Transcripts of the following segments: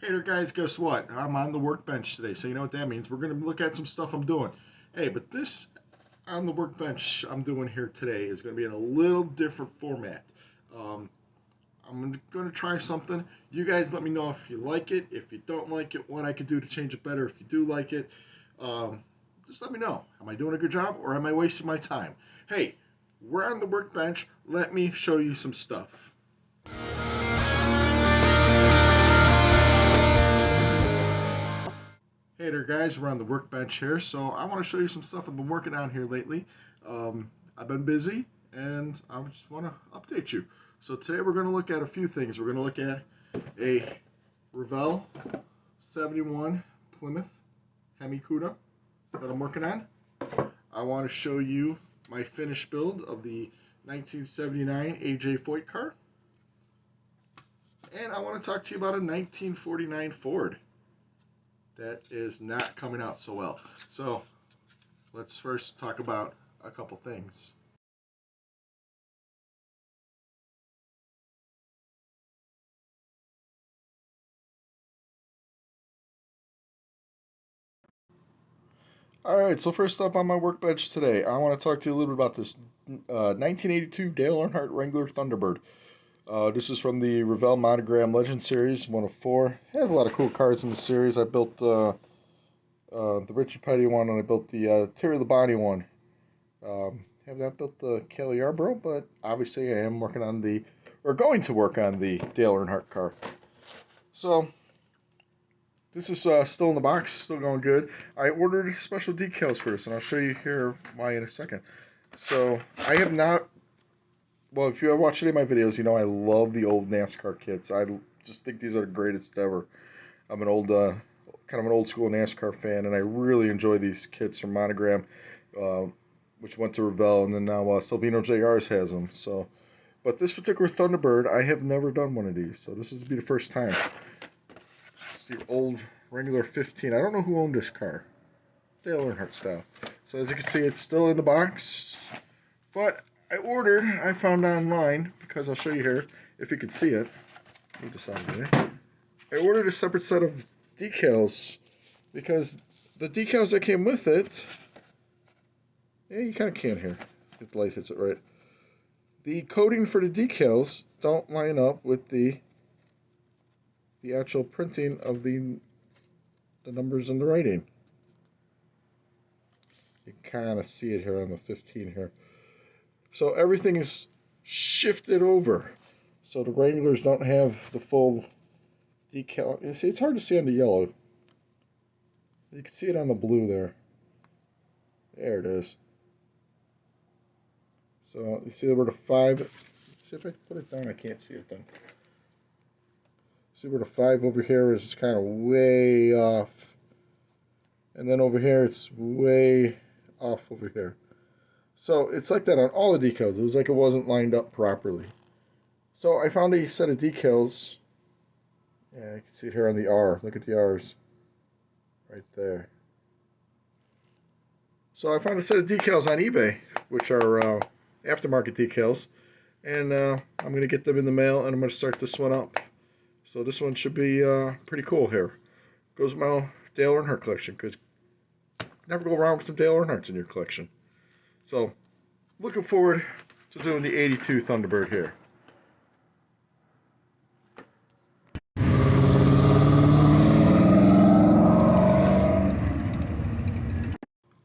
Hey there, guys, guess what? I'm on the workbench today, so you know what that means. We're going to look at some stuff I'm doing. Hey, but this on the workbench I'm doing here today is going to be in a little different format. Um, I'm going to try something. You guys let me know if you like it, if you don't like it, what I can do to change it better. If you do like it, um, just let me know. Am I doing a good job or am I wasting my time? Hey, we're on the workbench. Let me show you some stuff. Hey there, guys, we're on the workbench here, so I want to show you some stuff I've been working on here lately. I've been busy and I just want to update you. So today we're going to look at a few things. We're going to look at a Revell 71 Plymouth Hemi Cuda that I'm working on. I want to show you my finished build of the 1979 AJ Foyt car. And I want to talk to you about a 1949 Ford that is not coming out so well. So let's first talk about a couple things. Alright, so first up on my workbench today, I want to talk to you a little bit about this 1982 Dale Earnhardt Wrangler Thunderbird. This is from the Revell Monogram Legend Series, one of four. It has a lot of cool cars in the series. I built the Richard Petty one, and I built the Terry Labonte one. Have not built the Kelly Yarborough, but obviously I am working on going to work on the Dale Earnhardt car. So, this is still in the box, still going good. I ordered special decals for this, and I'll show you here why in a second. So, I have not, well, if you ever watched any of my videos, you know I love the old NASCAR kits. I just think these are the greatest ever. I'm an old, kind of an old school NASCAR fan, and I really enjoy these kits from Monogram, which went to Revell, and then now Salvinos JRs has them. So, but this particular Thunderbird, I have never done one of these, so this will be the first time. It's the old Wrangler 15. I don't know who owned this car. Dale Earnhardt style. So as you can see, it's still in the box, but I found online, because I'll show you here, if you can see it. Move this out of the way. I ordered a separate set of decals, because the decals that came with it, yeah, you kind of can here, if the light hits it right. The coating for the decals don't line up with the actual printing of the numbers and the writing. You kind of see it here on the 15 here. So everything is shifted over. So the Wranglers don't have the full decal. You see, it's hard to see on the yellow. You can see it on the blue there. There it is. So you see where the 5, see if I put it down, I can't see it then. See where the 5 over here is kind of way off. And then over here it's way off over here. So it's like that on all the decals. It was like it wasn't lined up properly. So I found a set of decals. Yeah, you can see it here on the R. Look at the R's. Right there. So I found a set of decals on eBay, which are aftermarket decals. And I'm going to get them in the mail, and I'm going to start this one up. So this one should be pretty cool here. Goes with my Dale Earnhardt collection, because never go wrong with some Dale Earnhardts in your collection. So, looking forward to doing the 82 Thunderbird here.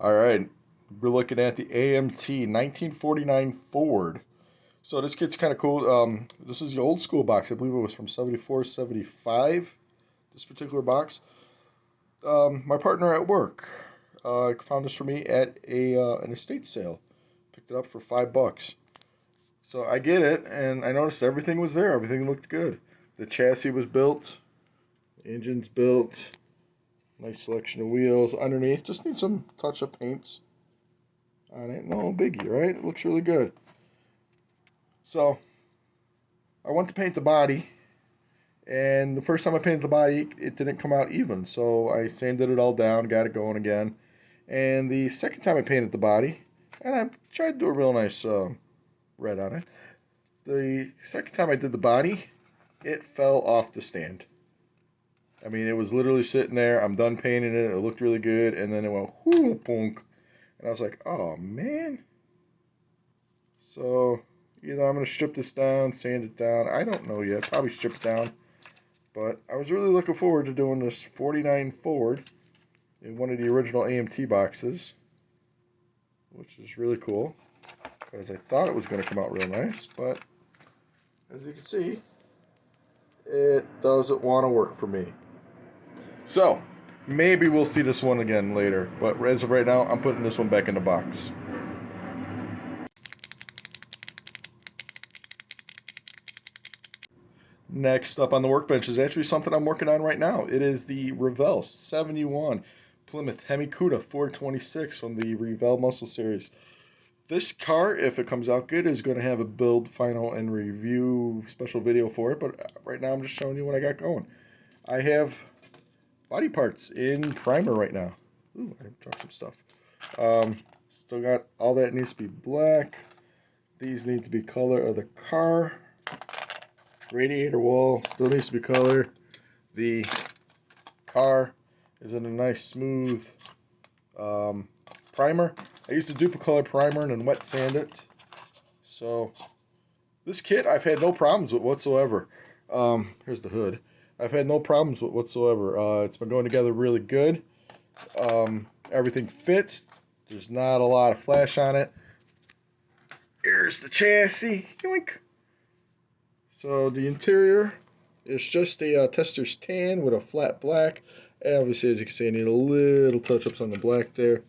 Alright, we're looking at the AMT 1949 Ford. So this kit's kind of cool. This is the old school box. I believe it was from 74, 75, this particular box. My partner at work found this for me at an estate sale. Picked it up for $5. So I get it, and I noticed everything was there. Everything looked good. The chassis was built. The engine's built. Nice selection of wheels. Underneath, just need some touch-up paints on it. No biggie, right? It looks really good. So, I went to paint the body, and the first time I painted the body, it didn't come out even. So I sanded it all down, got it going again. And the second time I painted the body, and I tried to do a real nice red on it. The second time I did the body, it fell off the stand. I mean, it was literally sitting there. I'm done painting it. It looked really good. And then it went whoo, punk. And I was like, oh, man. So either I'm going to strip this down, sand it down. I don't know yet. Probably strip it down. But I was really looking forward to doing this 49 Ford in one of the original AMT boxes, which is really cool because I thought it was going to come out real nice, but as you can see, it doesn't want to work for me. So maybe we'll see this one again later, but as of right now, I'm putting this one back in the box. Next up on the workbench is actually something I'm working on right now. It is the Revell 71 Plymouth Hemi Cuda 426 from the Revell Muscle Series. This car, if it comes out good, is going to have a build, final, and review special video for it, but right now I'm just showing you what I got going. I have body parts in primer right now. Ooh, I dropped some stuff. Still got all that needs to be black. These need to be color of the car. Radiator wall still needs to be color. The car is in a nice smooth primer. I used to Duplicolor primer and then wet sand it. So this kit I've had no problems with whatsoever. Here's the hood. I've had no problems with whatsoever. It's been going together really good. Everything fits. There's not a lot of flash on it. Here's the chassis. Yoink. So the interior is just a tester's tan with a flat black. And obviously, as you can see, I need a little touch-ups on the black there.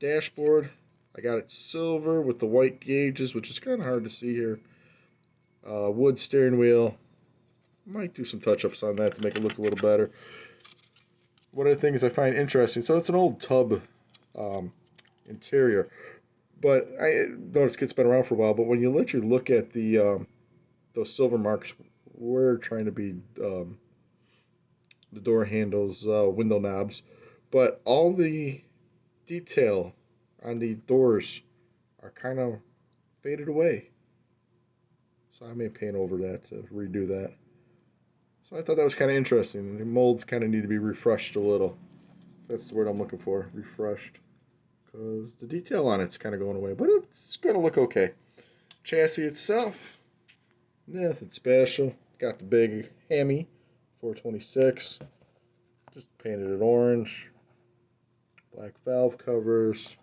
Dashboard, I got it silver with the white gauges, which is kind of hard to see here. Wood steering wheel. Might do some touch-ups on that to make it look a little better. One of the things I find interesting, so it's an old tub interior, but I noticed it's been around for a while, but when you let you look at the those silver marks, we're trying to be the door handles, window knobs, but all the detail on the doors are kind of faded away. So I may paint over that to redo that. So I thought that was kind of interesting. The molds kind of need to be refreshed a little. That's the word I'm looking for, refreshed. Because the detail on it's kind of going away, but it's going to look okay. Chassis itself, nothing special. Got the big Hemi 426. Just painted it orange. Black valve covers.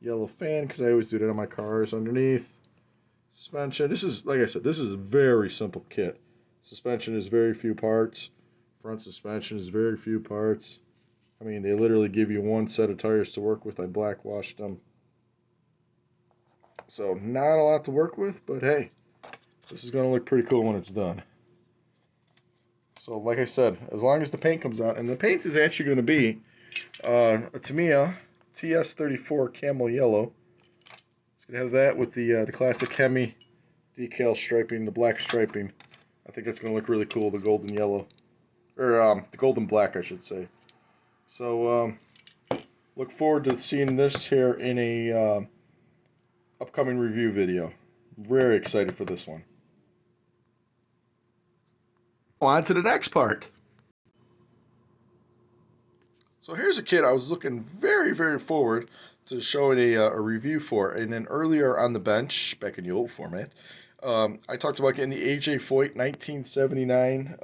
Yellow fan, because I always do that on my cars underneath. Suspension. This is, like I said, this is a very simple kit. Suspension is very few parts. Front suspension is very few parts. I mean, they literally give you one set of tires to work with. I black washed them. So not a lot to work with, but hey, this is going to look pretty cool when it's done. So like I said, as long as the paint comes out, and the paint is actually going to be a Tamiya TS34 camel yellow. It's going to have that with the classic Hemi decal striping, the black striping. I think that's going to look really cool, the golden yellow. Or the golden black, I should say. So look forward to seeing this here in a upcoming review video. Very excited for this one. On to the next part. So here's a kit I was looking very forward to showing a review for. And then earlier on the bench, back in the old format, I talked about getting the A.J. Foyt 1979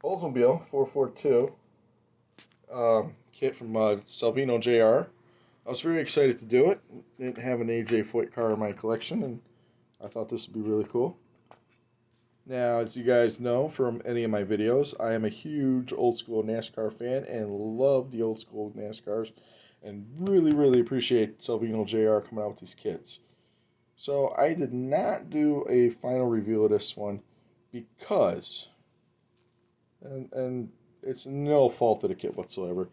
Oldsmobile 442 kit from Salvino JR. I was very excited to do it. Didn't have an A.J. Foyt car in my collection, and I thought this would be really cool. Now, as you guys know from any of my videos, I am a huge old school NASCAR fan and love the old school NASCARs, and really appreciate Salvino JR coming out with these kits. So I did not do a final review of this one because, and it's no fault of the kit whatsoever.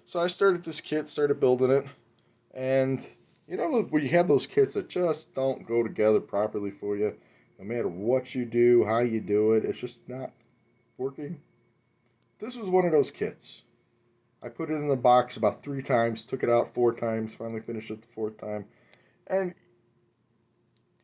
So I started this kit, started building it, and you know when you have those kits that just don't go together properly for you, no matter what you do, how you do it, it's just not working. This was one of those kits. I put it in the box about 3 times, took it out 4 times, finally finished it the 4th time. And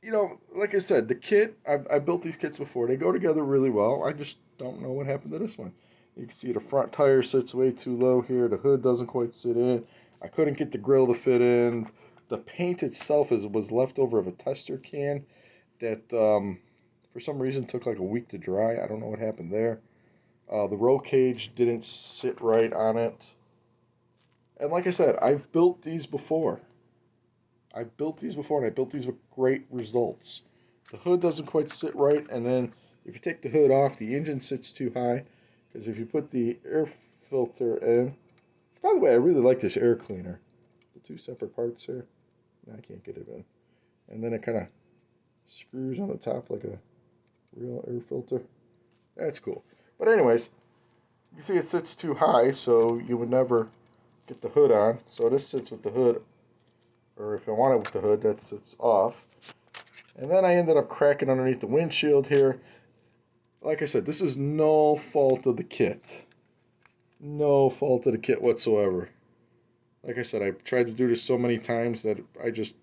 you know, like I said, the kit, I built these kits before. They go together really well. I just don't know what happened to this one. You can see the front tire sits way too low here. The hood doesn't quite sit in. I couldn't get the grill to fit in. The paint itself was left over of a tester can that for some reason took like a week to dry. I don't know what happened there. The roll cage didn't sit right on it. And like I said, I've built these before. I've built these before, and I built these with great results. The hood doesn't quite sit right, and then if you take the hood off, the engine sits too high. Because if you put the air filter in, by the way, I really like this air cleaner. The two separate parts here. I can't get it in. And then it kind of screws on the top like a real air filter. That's cool. But anyways, you see it sits too high, so you would never get the hood on. So this sits with the hood, or if I want it with the hood, that sits off. And then I ended up cracking underneath the windshield here. Like I said, this is no fault of the kit. No fault of the kit whatsoever. Like I said, I've tried to do this so many times that it's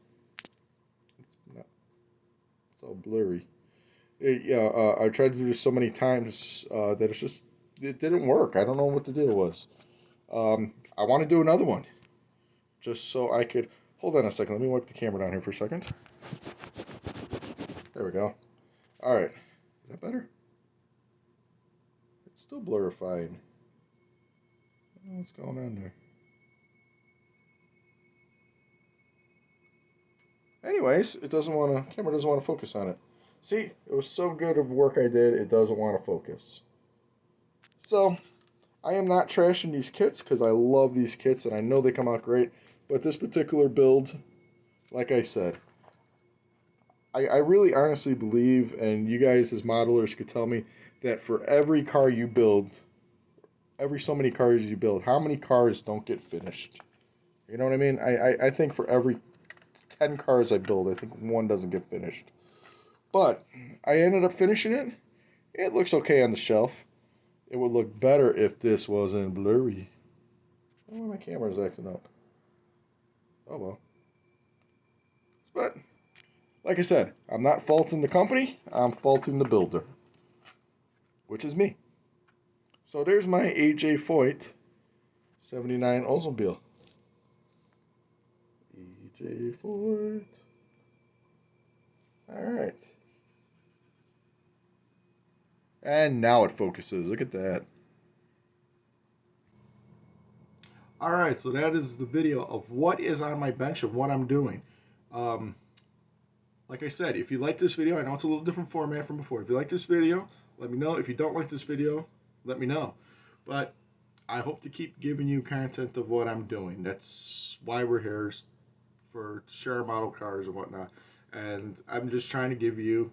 all blurry. I tried to do this so many times that it didn't work. I don't know what the deal was. I want to do another one, just so I could. Hold on a second. Let me wipe the camera down here for a second. There we go. All right. Is that better? It's still blurifying. What's going on there? Anyways, it doesn't want to. Camera doesn't want to focus on it. See, it was so good of work I did. It doesn't want to focus. So, I am not trashing these kits because I love these kits and I know they come out great. But this particular build, like I said, I really honestly believe, and you guys as modelers could tell me, that for every car you build, every so many cars you build, how many cars don't get finished? You know what I mean? I think for every 10 cars I build, I think one doesn't get finished. But I ended up finishing it. It looks okay on the shelf. It would look better if this wasn't blurry. Oh, my camera's acting up. Oh well. But, like I said, I'm not faulting the company. I'm faulting the builder, which is me. So there's my AJ Foyt 79 Oldsmobile. AJ Foyt. Alright. And now it focuses. Look at that. Alright, so that is the video of what is on my bench of what I'm doing. Like I said, if you like this video, I know it's a little different format from before. If you like this video, let me know. If you don't like this video, let me know. But I hope to keep giving you content of what I'm doing. That's why we're here, for share model cars and whatnot. And I'm just trying to give you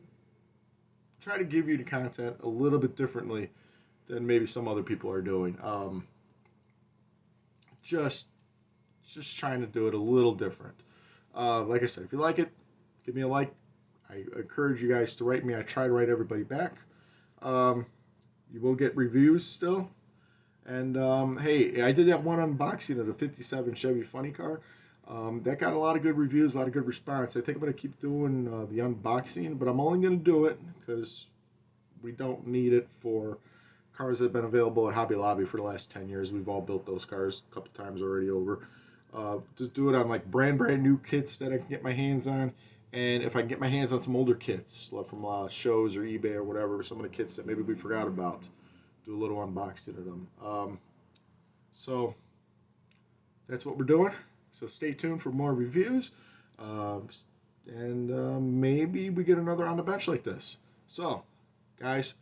the content a little bit differently than maybe some other people are doing. Just trying to do it a little different. Like I said, if you like it, give me a like. I encourage you guys to write me. I try to write everybody back. You will get reviews still. And hey, I did that one unboxing of the 57 Chevy Funny Car. That got a lot of good reviews, a lot of good response. I think I'm going to keep doing the unboxing, but I'm only going to do it because we don't need it for cars that have been available at Hobby Lobby for the last 10 years. We've all built those cars a couple times already over. Just do it on like brand new kits that I can get my hands on. And if I can get my hands on some older kits, like from shows or eBay or whatever, some of the kits that maybe we forgot about, do a little unboxing of them. So that's what we're doing. So stay tuned for more reviews. And maybe we get another on the bench like this. So, guys,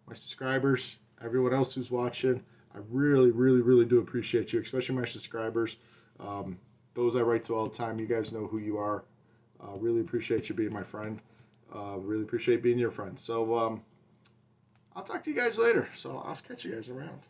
my subscribers, everyone else who's watching, I really, really, really do appreciate you, especially my subscribers. Those I write to all the time. You guys know who you are. Really appreciate you being my friend. Really appreciate being your friend. So I'll talk to you guys later. So I'll catch you guys around.